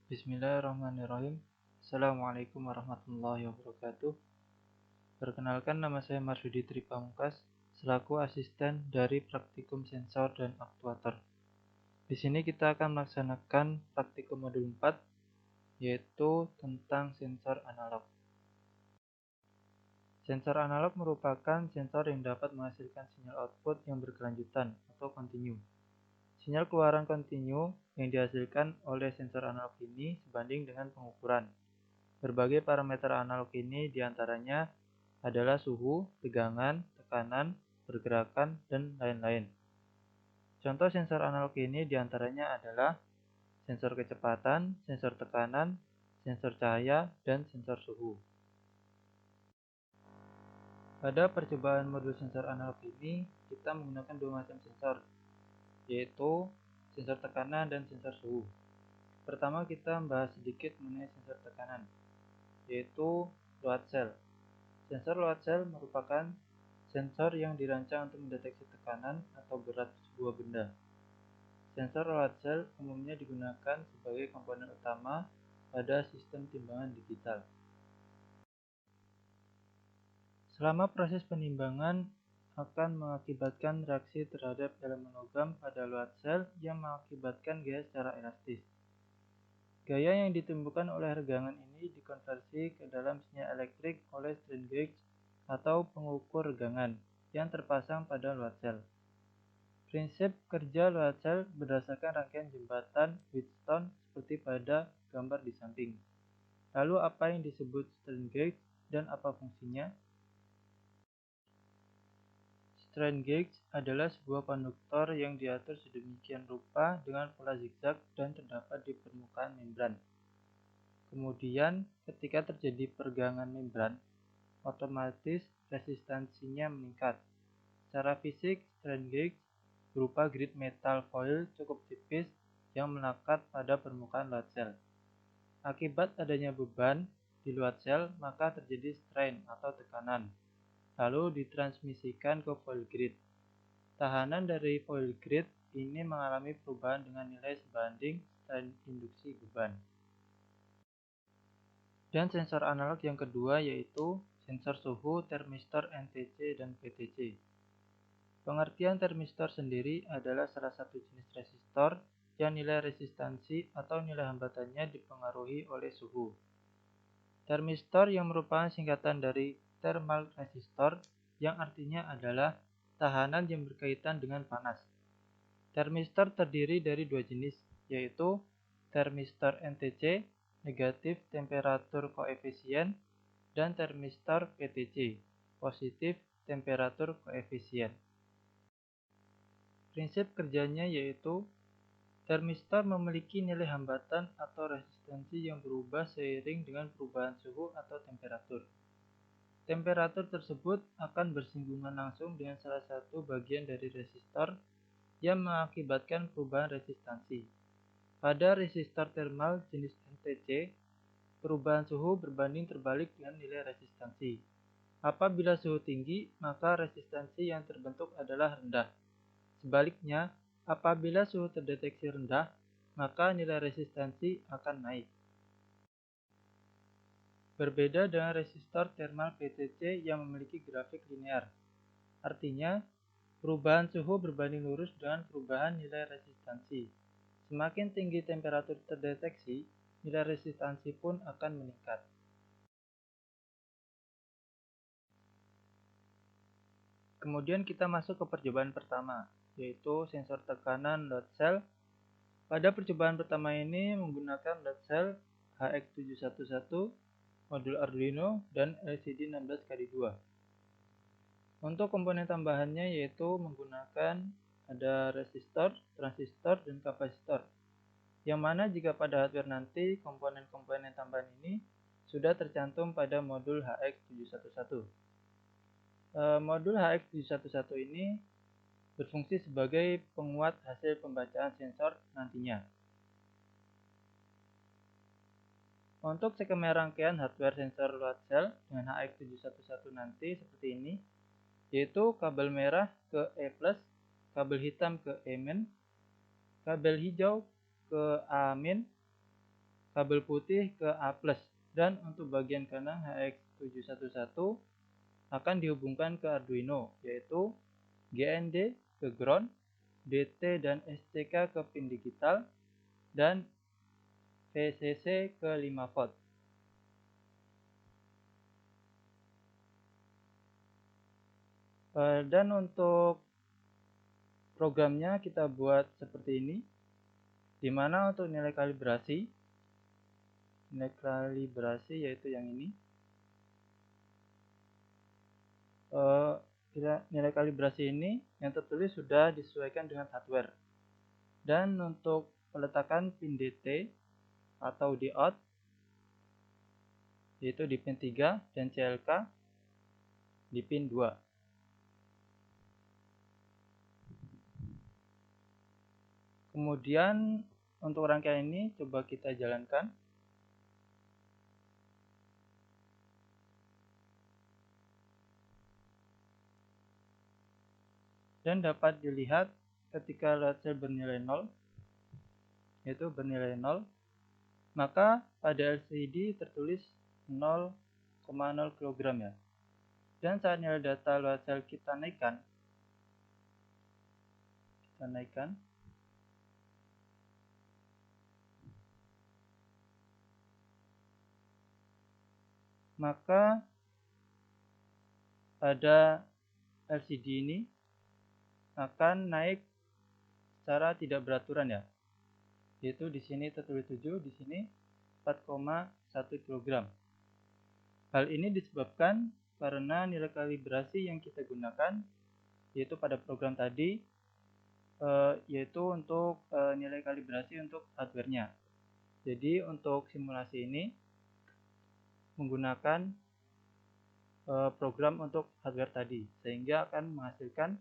Bismillahirrahmanirrahim. Assalamualaikum warahmatullahi wabarakatuh. Perkenalkan, nama saya Marsudi Tripamungkas selaku asisten dari Praktikum Sensor dan Aktuator. Di sini kita akan melaksanakan praktikum modul 4, yaitu tentang sensor analog. Sensor analog merupakan sensor yang dapat menghasilkan sinyal output yang berkelanjutan atau kontinu. Sinyal keluaran kontinu yang dihasilkan oleh sensor analog ini sebanding dengan pengukuran. Berbagai parameter analog ini diantaranya adalah suhu, tegangan, tekanan, pergerakan, dan lain-lain. Contoh sensor analog ini diantaranya adalah sensor kecepatan, sensor tekanan, sensor cahaya, dan sensor suhu. Pada percobaan modul sensor analog ini, kita menggunakan dua macam sensor, yaitu sensor tekanan dan sensor suhu. Pertama, kita membahas sedikit mengenai sensor tekanan, yaitu load cell. Sensor load cell merupakan sensor yang dirancang untuk mendeteksi tekanan atau berat sebuah benda. Sensor load cell umumnya digunakan sebagai komponen utama pada sistem timbangan digital. Selama proses penimbangan akan mengakibatkan reaksi terhadap elemen logam pada load cell yang mengakibatkan gaya secara elastis. Gaya yang ditimbulkan oleh regangan ini dikonversi ke dalam sinyal elektrik oleh strain gauge atau pengukur regangan yang terpasang pada load cell. Prinsip kerja load cell berdasarkan rangkaian jembatan Wheatstone seperti pada gambar di samping. Lalu apa yang disebut strain gauge dan apa fungsinya? Strain gauge adalah sebuah konduktor yang diatur sedemikian rupa dengan pola zigzag dan terdapat di permukaan membran. Kemudian, ketika terjadi pergangan membran, otomatis resistansinya meningkat. Secara fisik, strain gauge berupa grid metal foil cukup tipis yang melekat pada permukaan load cell. Akibat adanya beban di load cell, maka terjadi strain atau tekanan, lalu ditransmisikan ke foil grid. Tahanan dari foil grid ini mengalami perubahan dengan nilai sebanding strain induksi beban. Dan sensor analog yang kedua yaitu sensor suhu, termistor NTC dan PTC. Pengertian termistor sendiri adalah salah satu jenis resistor yang nilai resistansi atau nilai hambatannya dipengaruhi oleh suhu. Termistor yang merupakan singkatan dari thermal resistor yang artinya adalah tahanan yang berkaitan dengan panas. Termistor terdiri dari dua jenis, yaitu termistor NTC, negatif temperatur koefisien, dan termistor PTC, positif temperatur koefisien. Prinsip kerjanya yaitu termistor memiliki nilai hambatan atau resistansi yang berubah seiring dengan perubahan suhu atau temperatur. Temperatur tersebut akan bersinggungan langsung dengan salah satu bagian dari resistor yang mengakibatkan perubahan resistansi. Pada resistor thermal jenis NTC, perubahan suhu berbanding terbalik dengan nilai resistansi. Apabila suhu tinggi, maka resistansi yang terbentuk adalah rendah. Sebaliknya, apabila suhu terdeteksi rendah, maka nilai resistansi akan naik. Berbeda dengan resistor thermal PTC yang memiliki grafik linear. Artinya, perubahan suhu berbanding lurus dengan perubahan nilai resistansi. Semakin tinggi temperatur terdeteksi, nilai resistansi pun akan meningkat. Kemudian kita masuk ke percobaan pertama, yaitu sensor tekanan load cell. Pada percobaan pertama ini menggunakan load cell HX711, modul Arduino, dan LCD 16x2. Untuk komponen tambahannya yaitu menggunakan ada resistor, transistor, dan kapasitor. Yang mana jika pada hardware nanti komponen-komponen tambahan ini sudah tercantum pada modul HX711. Modul HX711 ini berfungsi sebagai penguat hasil pembacaan sensor nantinya. Untuk skema rangkaian hardware sensor load cell dengan HX711 nanti seperti ini, yaitu kabel merah ke E+, kabel hitam ke E-, kabel hijau ke A-, kabel putih ke A+, dan untuk bagian kanan HX711 akan dihubungkan ke Arduino, yaitu GND ke ground, DT dan SCK ke pin digital, dan VCC ke 5 volt. Dan untuk programnya kita buat seperti ini, di mana untuk nilai kalibrasi yaitu yang ini. Nilai kalibrasi ini yang tertulis sudah disesuaikan dengan hardware. Dan untuk peletakan pin DT atau Dout, yaitu di pin 3 dan CLK di pin 2. Kemudian untuk rangkaian ini coba kita jalankan. Dan dapat dilihat ketika load cell bernilai 0, yaitu bernilai 0, maka pada LCD tertulis 0,0 kg ya. Dan saat nilai data load cell kita naikkan, maka pada LCD ini akan naik secara tidak beraturan ya. Yaitu di sini tertulis 7, di sini 4,1 kg. Hal ini disebabkan karena nilai kalibrasi yang kita gunakan yaitu pada program tadi yaitu untuk nilai kalibrasi untuk hardware-nya. Jadi untuk simulasi ini menggunakan program untuk hardware tadi, sehingga akan menghasilkan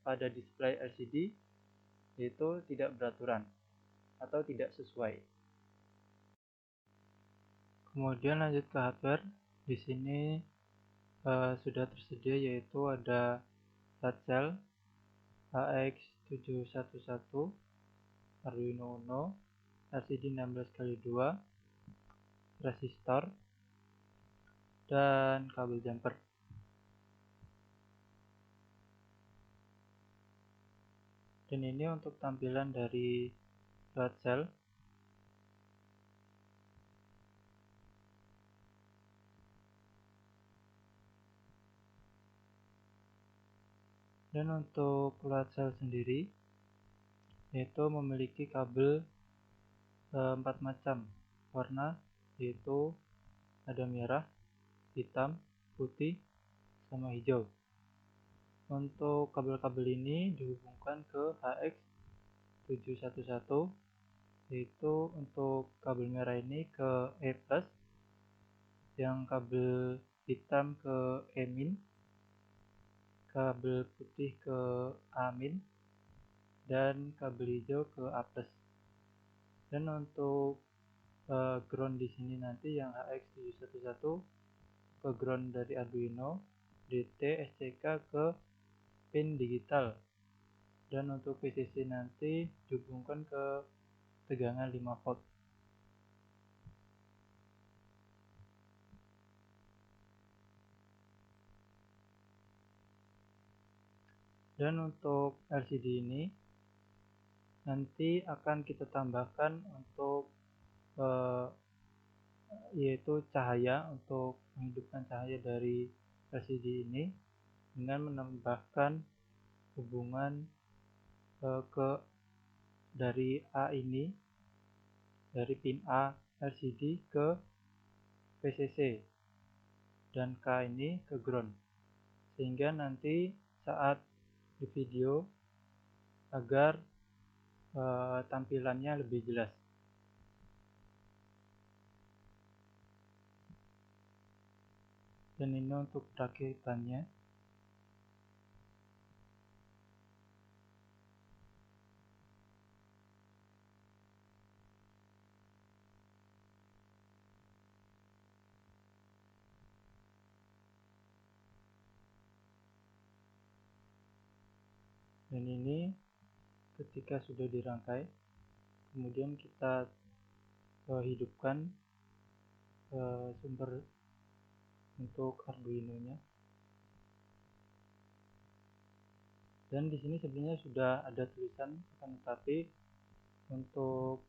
pada display LCD yaitu tidak beraturan atau tidak sesuai. Kemudian lanjut ke hardware. Di sini sudah tersedia yaitu ada load cell HX711, Arduino Uno, LCD 16x2, resistor, dan kabel jumper. Dan ini untuk tampilan dari load cell. Dan untuk load cell sendiri yaitu memiliki kabel 4 macam warna, yaitu ada merah, hitam, putih, sama hijau. Untuk kabel-kabel ini dihubungkan ke HX711, yaitu untuk kabel merah ini ke E+, yang kabel hitam ke E-, kabel putih ke A-, dan kabel hijau ke A+. Dan untuk ground di sini nanti yang HX711 ke ground dari Arduino, DT, SCK ke pin digital, dan untuk VCC nanti dihubungkan ke tegangan 5 volt. Dan untuk LCD ini nanti akan kita tambahkan untuk yaitu cahaya, untuk menghidupkan cahaya dari LCD ini dengan menambahkan hubungan dari A ini, dari pin A LCD ke VCC, dan K ini ke ground, sehingga nanti saat di video agar tampilannya lebih jelas. Dan ini untuk perakitannya. Dan ini ketika sudah dirangkai, kemudian kita hidupkan sumber untuk Arduino-nya. Dan di sini sebenarnya sudah ada tulisan, akan tetapi untuk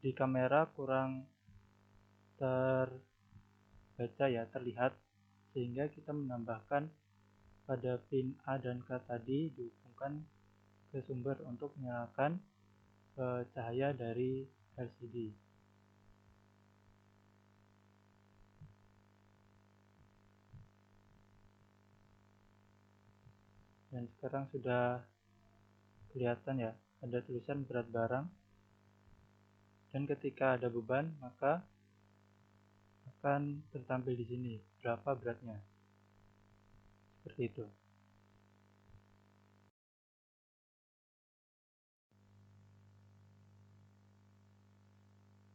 di kamera kurang terbaca ya, terlihat, sehingga kita menambahkan pada pin A dan K tadi dihubungkan ke sumber untuk menyalakan cahaya dari LCD. Dan sekarang sudah kelihatan ya, ada tulisan berat barang, dan ketika ada beban maka akan tertampil di sini berapa beratnya, seperti itu.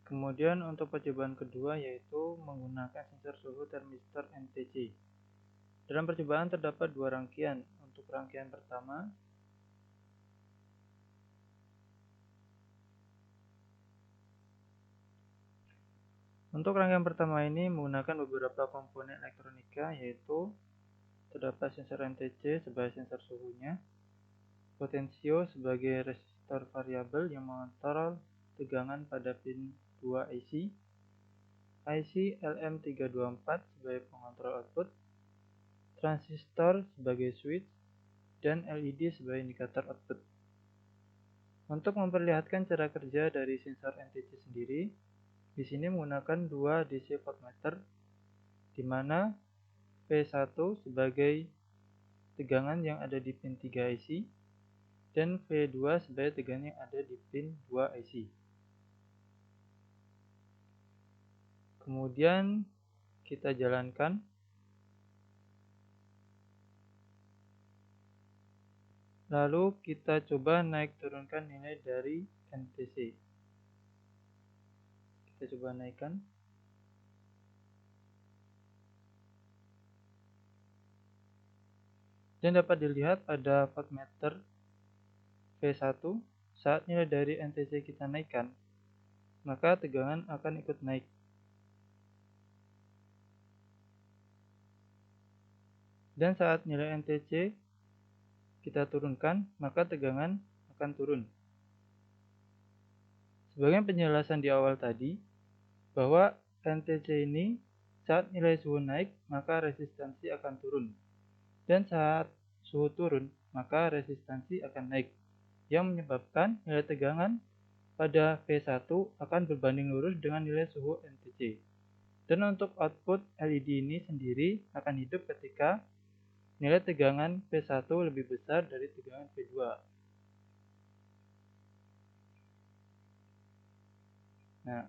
Kemudian untuk percobaan kedua yaitu menggunakan sensor suhu termistor NTC. Dalam percobaan terdapat dua rangkaian. Untuk rangkaian pertama, ini menggunakan beberapa komponen elektronika, yaitu terdapat sensor NTC sebagai sensor suhunya, potensio sebagai resistor variabel yang mengontrol tegangan pada pin 2 IC, LM324 sebagai pengontrol output, transistor sebagai switch, dan LED sebagai indikator output. Untuk memperlihatkan cara kerja dari sensor NTC sendiri, di sini menggunakan dua DC voltmeter, di mana V1 sebagai tegangan yang ada di pin 3 IC dan V2 sebagai tegangan yang ada di pin 2 IC. Kemudian kita jalankan. Lalu kita coba naik turunkan nilai dari NTC. Kita coba naikkan. Dan dapat dilihat pada voltmeter V1, saat nilai dari NTC kita naikkan, maka tegangan akan ikut naik. Dan saat nilai NTC kita turunkan, maka tegangan akan turun. Sebagai penjelasan di awal tadi, bahwa NTC ini saat nilai suhu naik, maka resistansi akan turun. Dan saat suhu turun, maka resistansi akan naik, yang menyebabkan nilai tegangan pada V1 akan berbanding lurus dengan nilai suhu NTC. Dan untuk output LED ini sendiri akan hidup ketika nilai tegangan V1 lebih besar dari tegangan V2. Nah,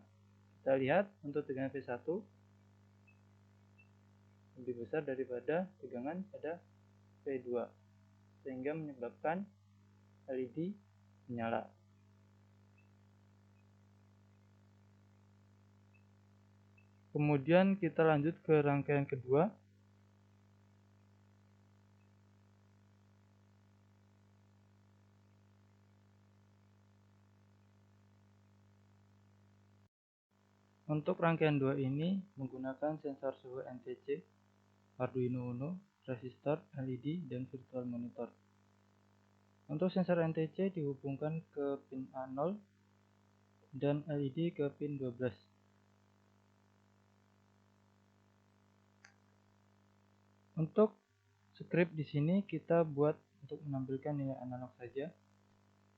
kita lihat untuk tegangan V1 lebih besar daripada tegangan pada V2, sehingga menyebabkan LED menyala. Kemudian kita lanjut ke rangkaian kedua. Untuk rangkaian 2 ini menggunakan sensor suhu NTC, Arduino Uno, resistor, LED, dan virtual monitor. Untuk sensor NTC dihubungkan ke pin A0 dan LED ke pin 12. Untuk script di sini kita buat untuk menampilkan nilai analog saja.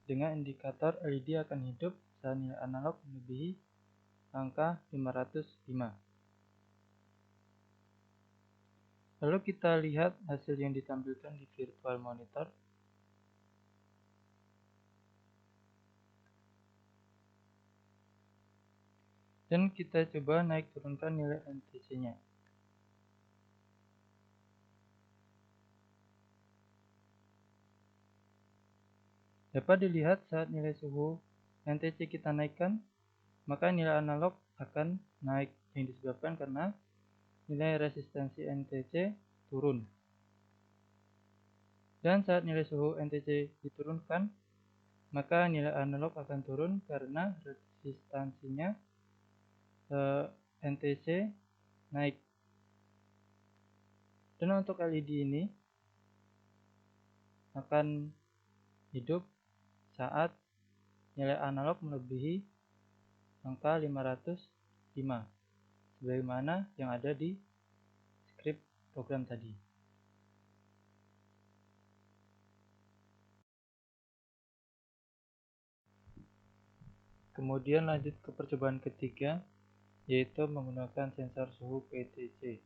Dengan indikator LED akan hidup saat nilai analog melebihi angka 505. Lalu kita lihat hasil yang ditampilkan di virtual monitor. Dan kita coba naik turunkan nilai NTC-nya. Dapat dilihat saat nilai suhu NTC kita naikkan, maka nilai analog akan naik, yang disebabkan karena nilai resistansi NTC turun. Dan saat nilai suhu NTC diturunkan, maka nilai analog akan turun karena resistansinya NTC naik. Dan untuk LED ini akan hidup saat nilai analog melebihi angka 505 sebagaimana yang ada di skrip program tadi. Kemudian lanjut ke percobaan ketiga, yaitu menggunakan sensor suhu PTC.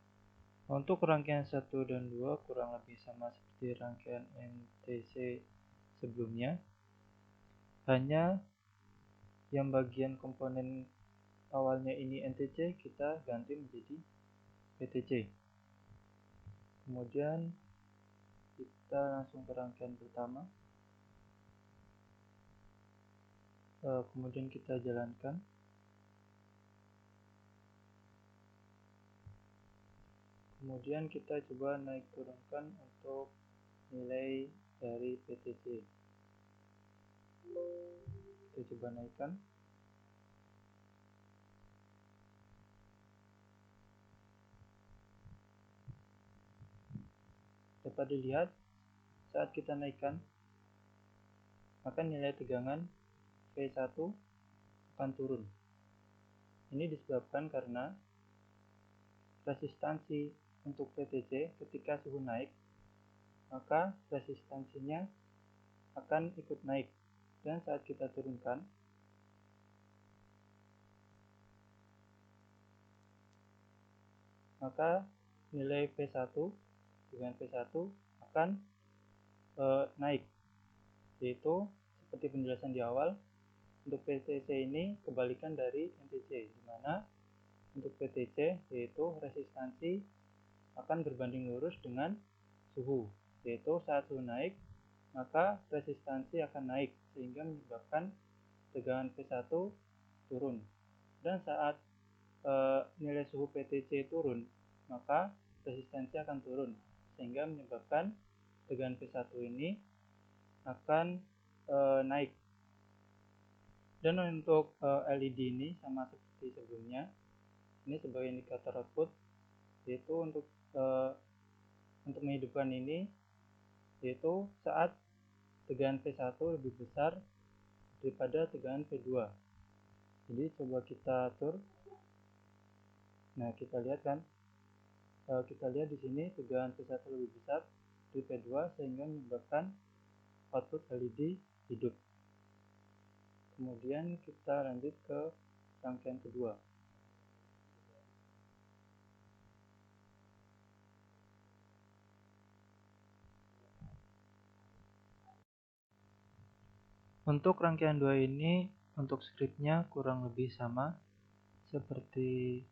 Untuk rangkaian 1 dan 2 kurang lebih sama seperti rangkaian NTC sebelumnya, hanya yang bagian komponen awalnya ini NTC kita ganti menjadi PTC. Kemudian kita langsung ke rangkaian pertama, kemudian kita jalankan. Kemudian kita coba naik turunkan untuk nilai dari PTC. Kita coba naikkan. Dapat dilihat saat kita naikkan, maka nilai tegangan V1 akan turun. Ini disebabkan karena resistansi untuk PTC ketika suhu naik, maka resistansinya akan ikut naik. Dan saat kita turunkan, maka nilai V1 dengan V1 akan naik, yaitu seperti penjelasan di awal, untuk PTC ini kebalikan dari NTC, di mana untuk PTC yaitu resistansi akan berbanding lurus dengan suhu, yaitu saat suhu naik maka resistansi akan naik sehingga menyebabkan tegangan V1 turun. Dan saat nilai suhu PTC turun, maka resistansi akan turun sehingga menyebabkan tegangan V1 ini akan naik. Dan untuk LED ini sama seperti sebelumnya, ini sebagai indikator output, yaitu untuk menghidupkan ini, yaitu saat tegangan V1 lebih besar daripada tegangan V2. Jadi coba kita atur. Nah, kita lihat kan, kita lihat di sini tegangan V1 lebih besar dari V2 sehingga menyebabkan output LED hidup. Kemudian kita lanjut ke rangkaian kedua. Untuk rangkaian 2 ini, untuk skripnya kurang lebih sama seperti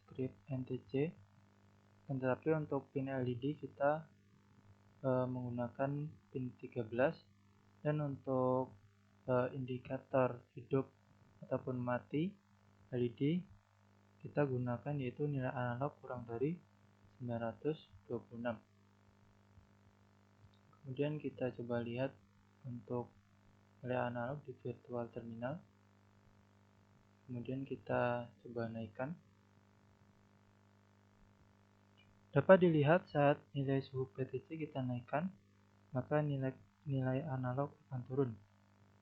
skrip NTC, tetapi untuk pin LED kita menggunakan pin 13, dan untuk indikator hidup ataupun mati LED kita gunakan yaitu nilai analog kurang dari 926. Kemudian kita coba lihat untuk nilai analog di virtual terminal. Kemudian kita coba naikkan. Dapat dilihat saat nilai suhu PTC kita naikkan, maka nilai analog akan turun,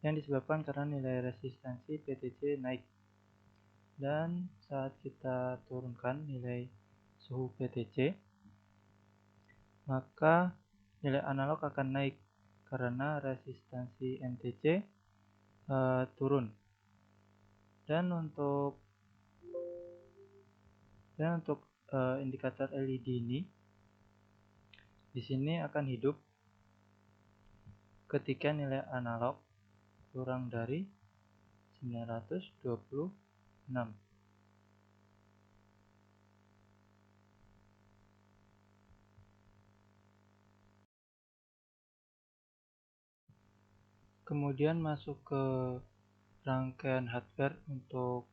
yang disebabkan karena nilai resistansi PTC naik. Dan saat kita turunkan nilai suhu PTC, maka nilai analog akan naik karena resistansi NTC turun. Dan untuk indikator LED ini di sini akan hidup ketika nilai analog kurang dari 926. Kemudian masuk ke rangkaian hardware untuk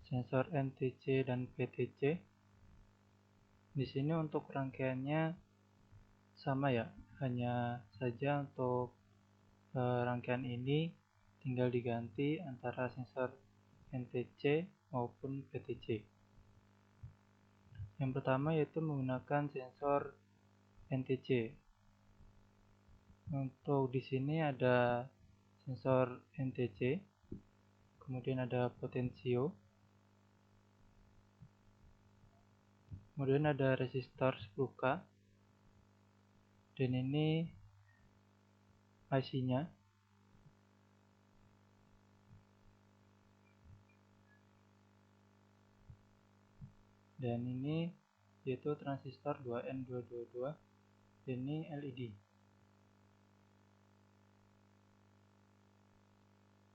sensor NTC dan PTC. Di sini untuk rangkaiannya sama ya, hanya saja untuk rangkaian ini tinggal diganti antara sensor NTC maupun PTC. Yang pertama yaitu menggunakan sensor NTC. Untuk di sini ada sensor NTC, kemudian ada potensio, kemudian ada resistor 10K, dan ini IC-nya. Dan ini yaitu transistor 2N222, dan ini LED.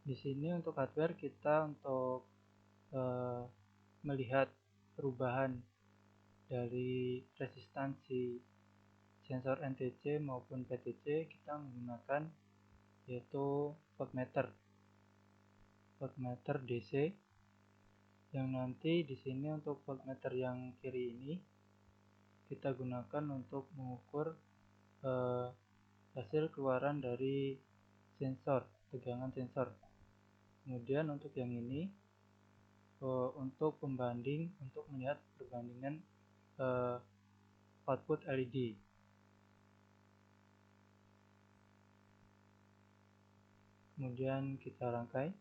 Di sini untuk hardware kita untuk melihat perubahan dari resistansi sensor NTC maupun PTC, kita menggunakan yaitu voltmeter DC, yang nanti di sini untuk voltmeter yang kiri ini kita gunakan untuk mengukur hasil keluaran dari sensor, tegangan sensor. Kemudian untuk yang ini untuk pembanding, untuk melihat perbandingan output LED. Kemudian kita rangkai.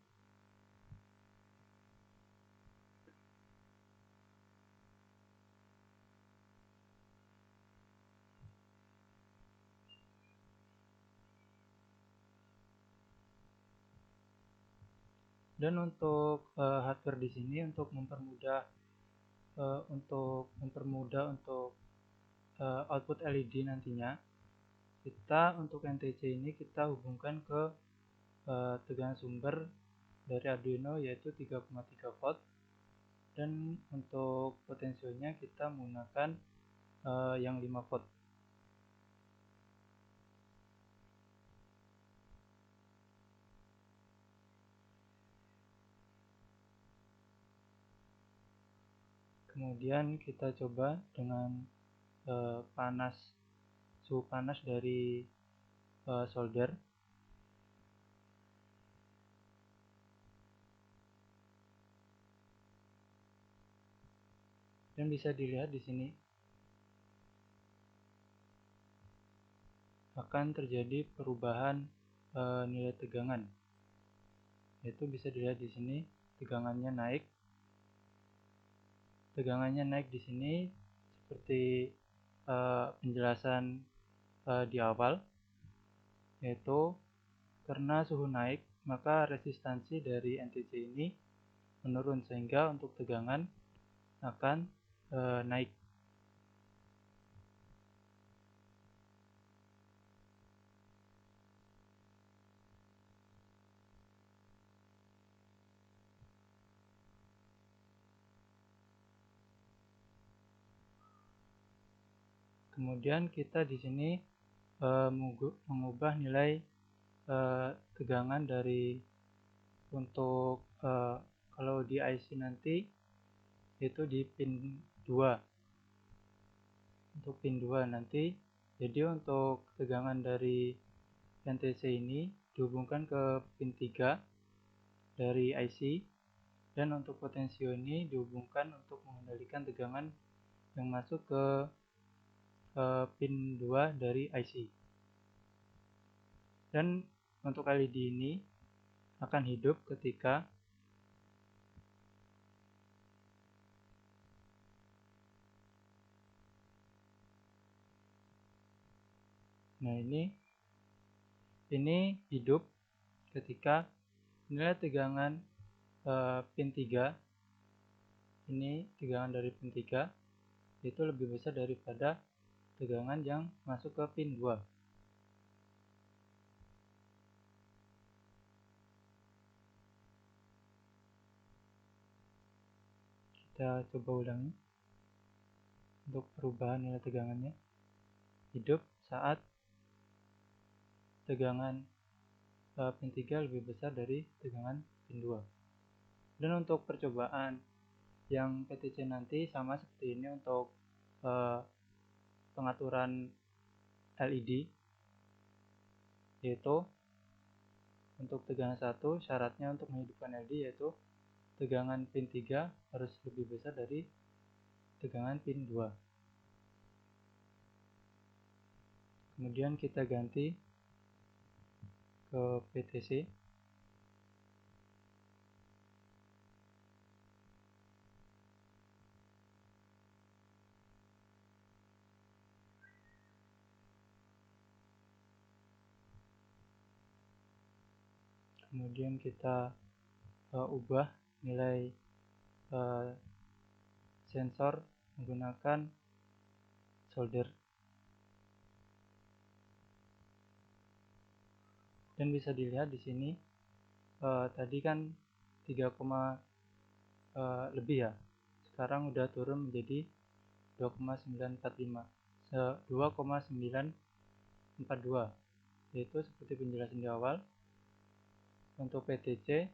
Dan untuk hardware di sini untuk mempermudah output LED nantinya, kita untuk NTC ini kita hubungkan ke tegangan sumber dari Arduino yaitu 3,3 volt, dan untuk potensionya kita menggunakan yang 5 volt. Kemudian kita coba dengan suhu panas dari solder. Dan bisa dilihat di sini akan terjadi perubahan nilai tegangan. Yaitu bisa dilihat di sini tegangannya naik. Tegangannya naik di sini seperti penjelasan di awal, yaitu karena suhu naik maka resistansi dari NTC ini menurun sehingga untuk tegangan akan naik. Kemudian kita di sini mengubah nilai tegangan dari untuk kalau di IC nanti itu di pin 2. Untuk pin 2 nanti, jadi untuk tegangan dari NTC ini dihubungkan ke pin 3 dari IC, dan untuk potensio ini dihubungkan untuk mengendalikan tegangan yang masuk ke pin 2 dari IC. Dan untuk LED ini akan hidup ketika ini hidup ketika nilai tegangan pin 3, ini tegangan dari pin 3 itu lebih besar daripada tegangan yang masuk ke pin 2. Kita coba ulangi untuk perubahan nilai tegangannya. Hidup saat tegangan pin 3 lebih besar dari tegangan pin 2. Dan untuk percobaan yang PTC nanti sama seperti ini untuk pengaturan LED, yaitu Untuk tegangan 1, syaratnya untuk menghidupkan LED yaitu tegangan pin 3 harus lebih besar dari tegangan pin 2. Kemudian kita ganti ke PTC. Kemudian kita ubah nilai sensor menggunakan solder. Dan bisa dilihat di sini tadi kan 3, lebih ya. Sekarang udah turun menjadi 2,945. 2,942, yaitu seperti penjelasan di awal. Untuk PTC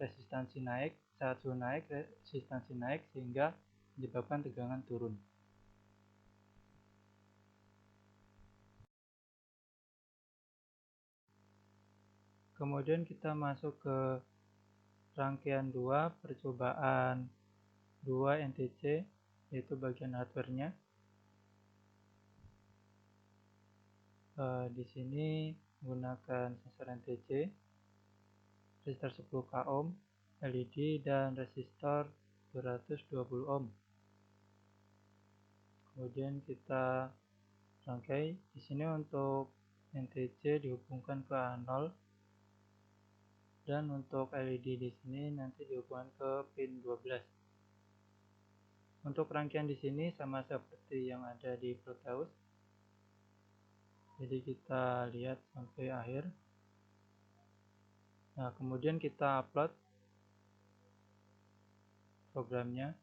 resistansi naik, saat suhu naik resistansi naik sehingga menyebabkan tegangan turun. Kemudian kita masuk ke rangkaian 2 percobaan 2 NTC, yaitu bagian hardware-nya. Di sini menggunakan sensor NTC, resistor 10 k ohm, LED dan resistor 220 ohm. Kemudian kita rangkai. Di sini untuk NTC dihubungkan ke A0 dan untuk LED di sini nanti dihubungkan ke pin 12. Untuk rangkaian di sini sama seperti yang ada di Proteus. Jadi kita lihat sampai akhir. Nah, kemudian kita upload programnya.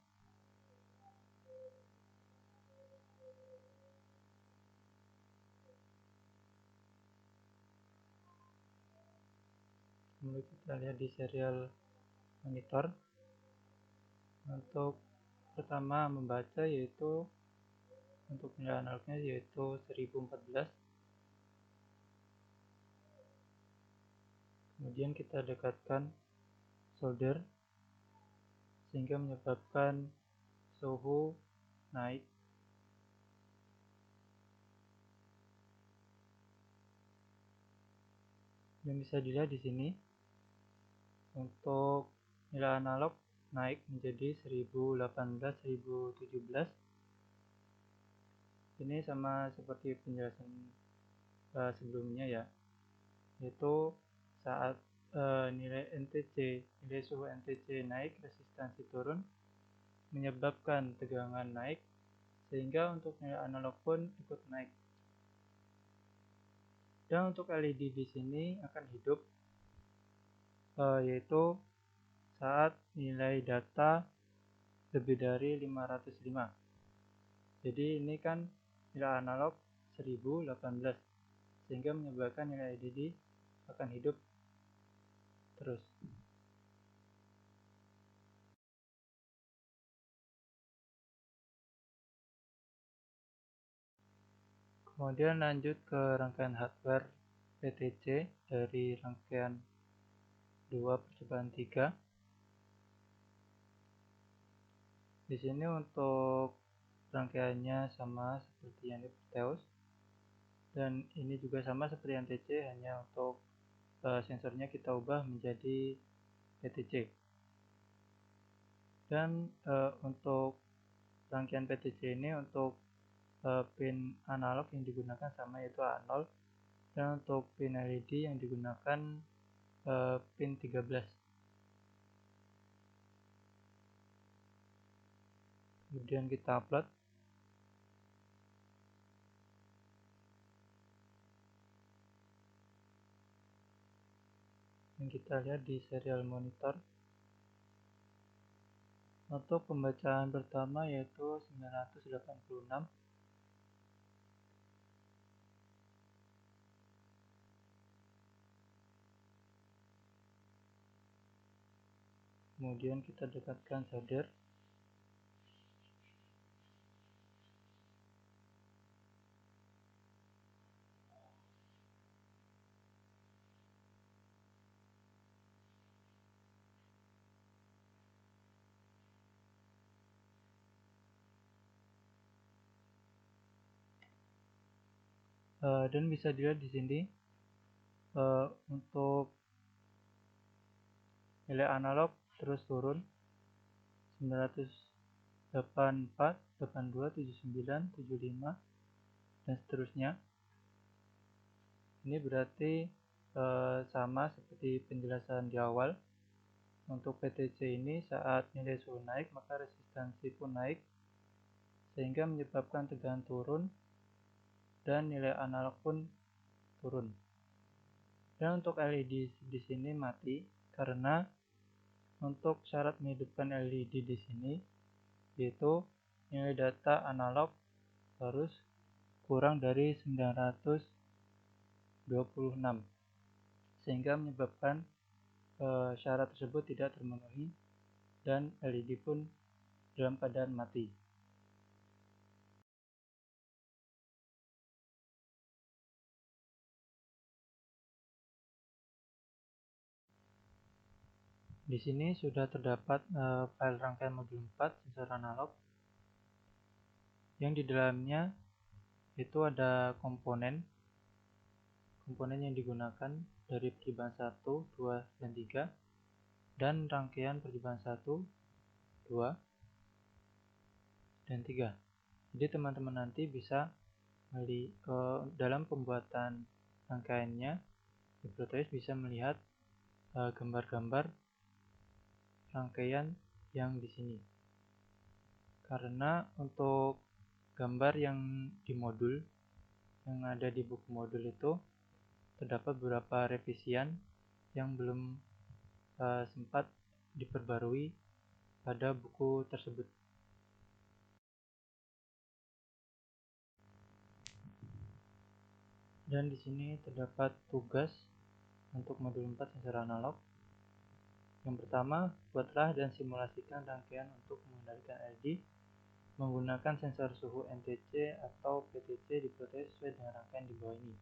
Kemudian kita lihat di serial monitor. Untuk pertama membaca yaitu untuk nilai analognya yaitu 1014. Kemudian kita dekatkan solder sehingga menyebabkan suhu naik. Yang bisa dilihat di sini untuk nilai analog naik menjadi 1018, 1017. Ini sama seperti penjelasan sebelumnya ya, yaitu saat nilai suhu NTC naik, resistansi turun, menyebabkan tegangan naik, sehingga untuk nilai analog pun ikut naik. Dan untuk LED di sini akan hidup, yaitu saat nilai data lebih dari 505. Jadi ini kan nilai analog 1018, sehingga menyebabkan nilai LED akan hidup terus. Kemudian lanjut ke rangkaian hardware PTC dari rangkaian 2 percobaan 3. Di sini untuk rangkaiannya sama seperti yang di Proteus, dan ini juga sama seperti yang TC, hanya untuk sensornya kita ubah menjadi PTC. Dan untuk rangkaian PTC ini untuk pin analog yang digunakan sama yaitu A0, dan untuk pin LED yang digunakan pin 13. Kemudian kita upload. Dan kita lihat di serial monitor. Untuk pembacaan pertama yaitu 986. Kemudian kita dekatkan solder. Dan bisa dilihat di sini untuk nilai analog terus turun 984, 82, 79, 75 dan seterusnya. Ini berarti sama seperti penjelasan di awal. Untuk PTC ini saat nilai suhu naik maka resistansi pun naik sehingga menyebabkan tegangan turun dan nilai analog pun turun. Dan untuk LED di sini mati karena untuk syarat menghidupkan LED di sini yaitu nilai data analog harus kurang dari 926 sehingga menyebabkan syarat tersebut tidak termenuhi dan LED pun dalam keadaan mati. Di sini sudah terdapat file rangkaian modul 4 sensor analog yang di dalamnya itu ada komponen yang digunakan dari percobaan 1, 2, dan 3 dan rangkaian percobaan 1, 2, dan 3. Jadi teman-teman nanti bisa dalam pembuatan rangkaiannya di Proteus bisa melihat gambar-gambar rangkaian yang di sini. Karena untuk gambar yang di modul yang ada di buku modul itu terdapat beberapa revisian yang belum sempat diperbarui pada buku tersebut. Dan di sini terdapat tugas untuk modul 4 sensor analog. Yang pertama, buatlah dan simulasikan rangkaian untuk mengendalikan LED menggunakan sensor suhu NTC atau PTC di Proteus sesuai dengan rangkaian di bawah ini.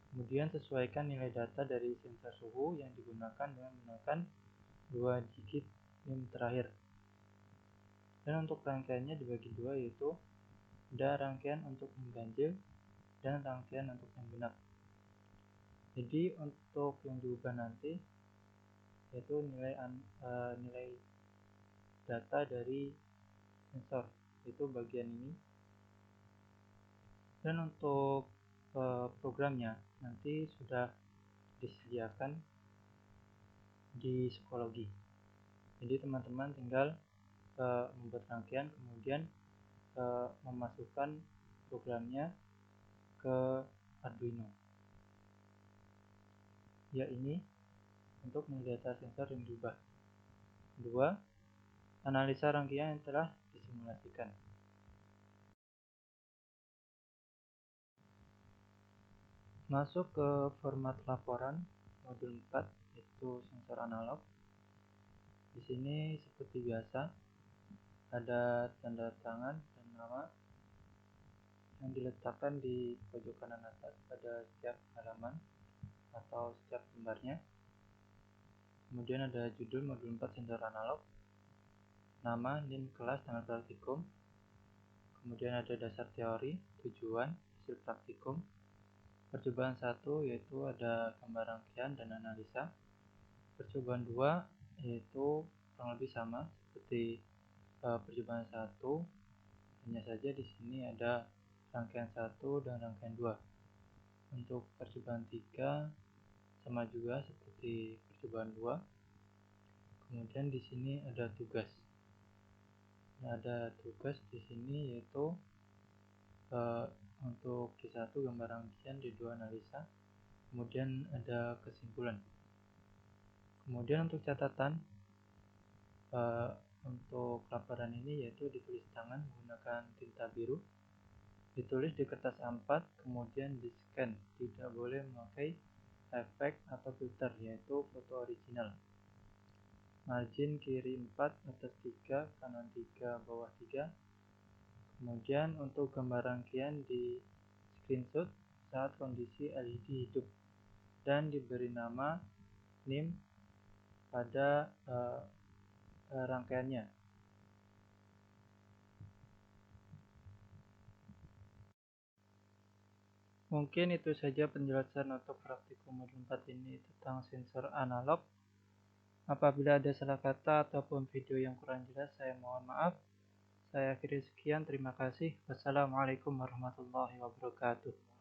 Kemudian sesuaikan nilai data dari sensor suhu yang digunakan dengan menggunakan 2 digit NIM terakhir. Dan untuk rangkaiannya dibagi dua, yaitu ada rangkaian untuk mengganjil dan rangkaian untuk menggenap. Jadi untuk yang diubah nanti yaitu nilai data dari sensor, yaitu bagian ini. Dan untuk programnya nanti sudah disediakan di psikologi. Jadi teman-teman tinggal membuat rangkaian kemudian memasukkan programnya ke Arduino. Ya, ini untuk mendata sensor yang diubah. Kedua, analisa rangkaian yang telah disimulasikan. Masuk ke format laporan modul 4 yaitu sensor analog. Di sini seperti biasa ada tanda tangan dan nama yang diletakkan di pojok kanan atas pada setiap halaman atau setiap lembarnya. Kemudian ada judul modul 4 sensor analog, nama, NIM kelas, tanggal praktikum. Kemudian ada dasar teori, tujuan, hasil praktikum. Percobaan 1 yaitu ada gambar rangkaian dan analisa. Percobaan 2 yaitu kurang lebih sama seperti percobaan 1, hanya saja di sini ada rangkaian 1 dan rangkaian 2. Untuk percobaan 3 sama juga seperti percobaan 2. Kemudian di sini ada tugas. Nah, ada tugas di sini yaitu untuk D1 gambar rangkaian, D2 analisa, kemudian ada kesimpulan. Kemudian untuk catatan untuk laporan ini yaitu ditulis tangan menggunakan tinta biru, ditulis di kertas A4, kemudian di scan, tidak boleh memakai efek atau filter yaitu foto original. Margin kiri 4, atas 3, kanan 3, bawah 3. Kemudian untuk gambar rangkaian di screenshot saat kondisi LED hidup dan diberi nama NIM pada rangkaiannya. Mungkin itu saja penjelasan untuk praktikum modul 4 ini tentang sensor analog. Apabila ada salah kata ataupun video yang kurang jelas, saya mohon maaf. Saya akhiri sekian, terima kasih. Wassalamualaikum warahmatullahi wabarakatuh.